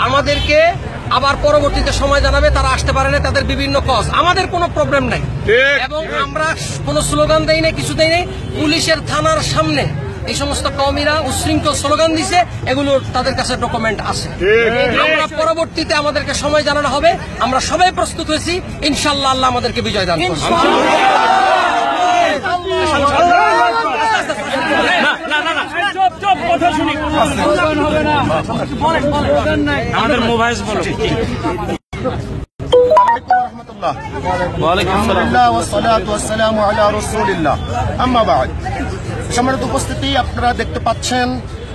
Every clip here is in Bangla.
আমাদেরকে আবার পরবর্তীতে সময় জানাবে, তারা আসতে পারে না, তাদের বিভিন্ন কজ। আমাদের কোনো প্রবলেম নাই এবং আমরা কোনো স্লোগান দেই নাই, কিছু দেই নাই। পুলিশের থানার সামনে এই সমস্ত কওমিরা উচ্ছৃঙ্খল স্লোগান দিছে, এগুলো তাদের কাছে ডকুমেন্ট আছে। আমরা পরবর্তীতে আমাদেরকে সময় জানানো হবে, আমরা সবাই প্রস্তুত হয়েছি। ইনশাআল্লাহ আল্লাহ আমাদেরকে বিজয় দান করবেন। আমাদের মোবাইল বলো। সম্মানিত উপস্থিতি, আপনারা দেখতে পাচ্ছেন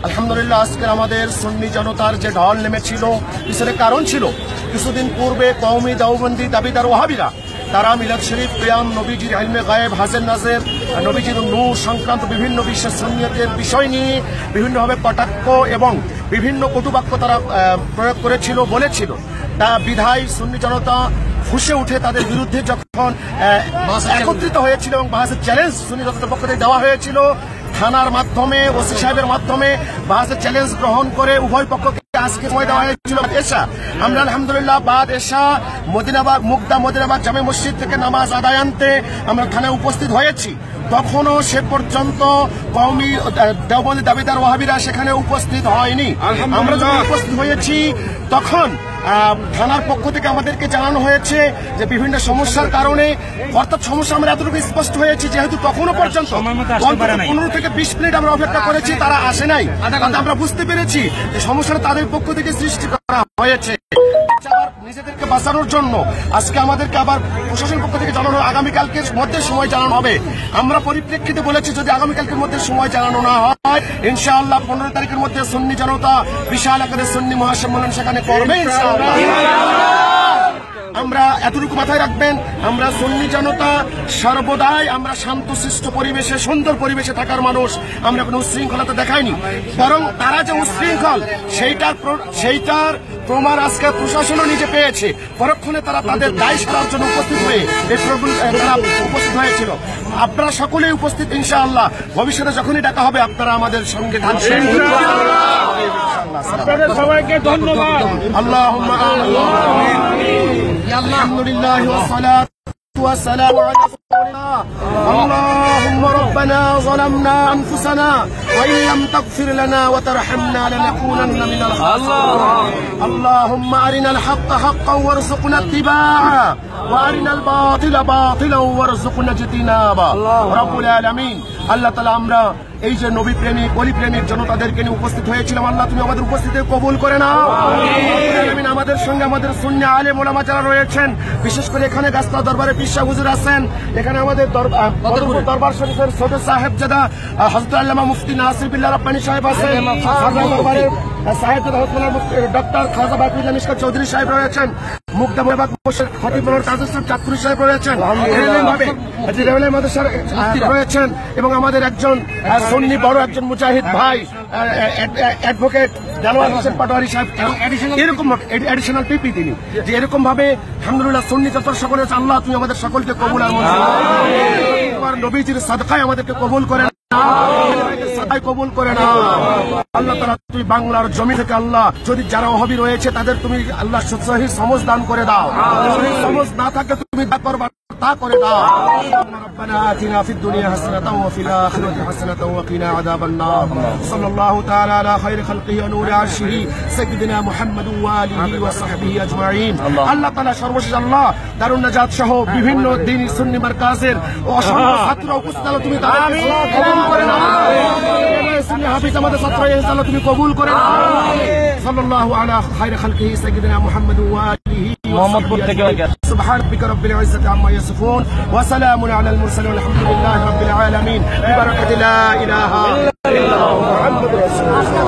আলহামদুলিল্লাহ আজকে আমাদের সুন্নি জনতার যে ঢল নেমেছিল, পিছনে কারণ ছিল কিছুদিন পূর্বে কওমি দেওবন্দি দাবিদার ওয়াহাবিরা তারা মিলাদ শরীফ, কিয়াম, নবীজির ইলমে গায়েব, হাজের নাজের, নবীজির নূর সংক্রান্ত বিভিন্ন বিশ্বের সুন্নিয়তের বিষয় নিয়ে বিভিন্নভাবে কটাক্ষ এবং বিভিন্ন কটুবাক্য তারা প্রয়োগ করেছিল, বলেছিল। তা বিধায় সুন্নি জনতা ফুসে উঠে তাদের বিরুদ্ধে যখন একত্রিত হয়েছিল এবং বাহাজের চ্যালেঞ্জ সুন্নি জনতার পক্ষ থেকে দেওয়া হয়েছিল, থানার মাধ্যমে, ওসি সাহেবের মাধ্যমে বাহাজের চ্যালেঞ্জ গ্রহণ করে উভয় পক্ষকে আজকে সময় দেওয়া হয়েছিল এশা। আমরা আলহামদুলিল্লাহ বাদ এশা মদিনাবাগ, মুগদা মদিনাবাগ জামে মসজিদ থেকে নামাজ আদায় আনতে আমরা থানায় উপস্থিত হয়েছি। তখনও সে পর্যন্ত কওমি দেওবন্দি দাবিদার ওয়াহাবিরা সেখানে উপস্থিত হয়নি। আমরা যখন উপস্থিত হয়েছি তখন থানার পক্ষ থেকে আমাদেরকে জানানো হয়েছে যে বিভিন্ন সমস্যার কারণে, অর্থাৎ সমস্যা আমরা এতটুকু স্পষ্ট হয়েছি যেহেতু তখনও পর্যন্ত 15 থেকে 20 মিনিট আমরা অপেক্ষা করেছি, তারা আসে নাই। আমরা বুঝতে পেরেছি যে সমস্যাটা তাদের পক্ষ থেকে সৃষ্টি করা হয়েছে। নিজেদেরকে বাঁচানোর জন্য আজকে আমাদেরকে আবার প্রশাসন পক্ষ থেকে জানানো আগামীকালকের মধ্যে সময় জানানো হবে। আমরা পরিপ্রেক্ষিতে বলেছি যদি আগামীকালকের মধ্যে সময় জানানো না হয় ইনশাআল্লাহ 15 তারিখের মধ্যে সুন্নি জনতা বিশাল আকারের সুন্নি মহাসম্মেলন সেখানে করবে ইনশাআল্লাহ। আমরা এতটুকু মাথায় রাখবেন, আমরা সুন্নি জনতা সর্বদাই আমরা শান্তশিষ্ট পরিবেশে, সুন্দর পরিবেশে থাকার মানুষ। আমরা কোনো উচ্ছৃঙ্খলতা দেখাইনি, বরং তারা যে উচ্ছৃঙ্খল সেইটার প্রমাণ আজকে প্রশাসনও নিজে পেয়েছে। পরক্ষণে তারা তাদের দায় সারার জন্য উপস্থিত হয়ে তারা উপস্থিত হয়েছিল। আপনারা সকলেই উপস্থিত ইনশাআল্লাহ। ভবিষ্যতে যখনই ডাকা হবে আপনারা আমাদের সঙ্গে থাকবেন। সবাইকে ধন্যবাদ। আল্লাহুম্মা আমিন। আলহামদুলিল্লাহ ওয়া সালাতু ওয়া সালামু আলা রাসূলিল্লাহ। আল্লাহুম্মা রাব্বানা যালামনা আনফুসানা ওয়া ইন লাম তাগফির লানা ওয়া তারহামনা লানাকুনান্না মিনাল খাসিরিন। আল্লাহুম্মা আরিনাল হাক্কা হাক্কান ওয়ারযুকনা ইত্তিবাআ ওয়া আরিনাল বাতিলা বাতিলান ওয়ারযুকনা ইজতিনাবা। রব্বুল আলামিন, আল্লাহ তাআলা আমরা এই যে নবী প্রেমিক, ওলি প্রেমিক জনতাদেরকে নিয়ে উপস্থিত হয়েছিলাম, আল্লাহ তুমি আমাদের উপস্থিতি কবুল করে নাও। আমাদের সঙ্গে আমাদের সুন্নি আলেম ওলামা যারা রয়েছেন, বিশেষ করে এখানে গাস্তা দরবারে পিসা হুজুর আছেন, এখানে আমাদের দরবার শরীফের ছোট সাহেবজাদা হযরত আল্লামা মুফতি নাসির বিল্লাহ রাব্বানী সাহেব আছেন, দরবারের সাহেবজাদা ডক্টর খাজা বাকিউল্লাহ মিশকাত চৌধুরী সাহেব রয়েছেন, মুগদা মদিনাবাগ মসজিদ খতিব কাজী চাঁদপুরি সাহেব রয়েছেন, রেলওয়ে মাদ্রাসার রয়েছেন এবং আমাদের একজন সুন্নি বড় একজন মুজাহিদ ভাই অ্যাডভোকেট দেলোয়ার হোসেন পাটোয়ারি সাহেব, এরকম এডিশনাল পিপি তিনি, যে এরকম ভাবে আলহামদুলিল্লাহ সুন্নি যত সকলে আল্লাহ তুমি আমাদের সকলকে কবুল আর মঞ্জুর নবীজির সাদকায় আমাদেরকে কবুল করেন, কবুল করে না। আল্লাহ তাআলা তুমি বাংলার জমি থেকে আল্লাহ যদি যারা ওহাবী রয়েছে তাদের তুমি আল্লাহ সহি সমঝ দান করে দাও, সহি সমঝ না থাকে তুমি যা করবা তা করে দাও। রব্বানা আতিনা ফিদ দুনিয়া হাসানাতাও ওয়া ফিল আখিরাতি হাসানাতাও ওয়া কিনা আযাবান নার। সাল্লাল্লাহু তাআলা আলা খায়রি খালকিহি ওয়া নূরি আরশিহি সাইয়্যিদিনা মুহাম্মাদ ওয়া আলিহি ওয়া সাহবিহি আজমাইন। আল্লাহ তাআলা সর্বশেষ আল্লাহ দারুন নাজাত সহ বিভিন্ন দ্বীনি সুন্নি মারকাজের অসংখ্য ছাত্র উপস্থিত তুমি তাদেরকে কবুল করে নাও। হাফিজ আমাদের ছাত্র ইনশাআল্লাহ তুমি কবুল করে নাও। সাল্লাল্লাহু আলা খায়রি খালকিহি সাইয়্যিদিনা মুহাম্মাদ ওয়া আলিহি মোহাম্মদপুর থেকে سبحان ربك رب العزة عما يصفون وسلام على المرسلين والحمد لله رب العالمين ببركة لا إله إلا الله محمد رسول الله.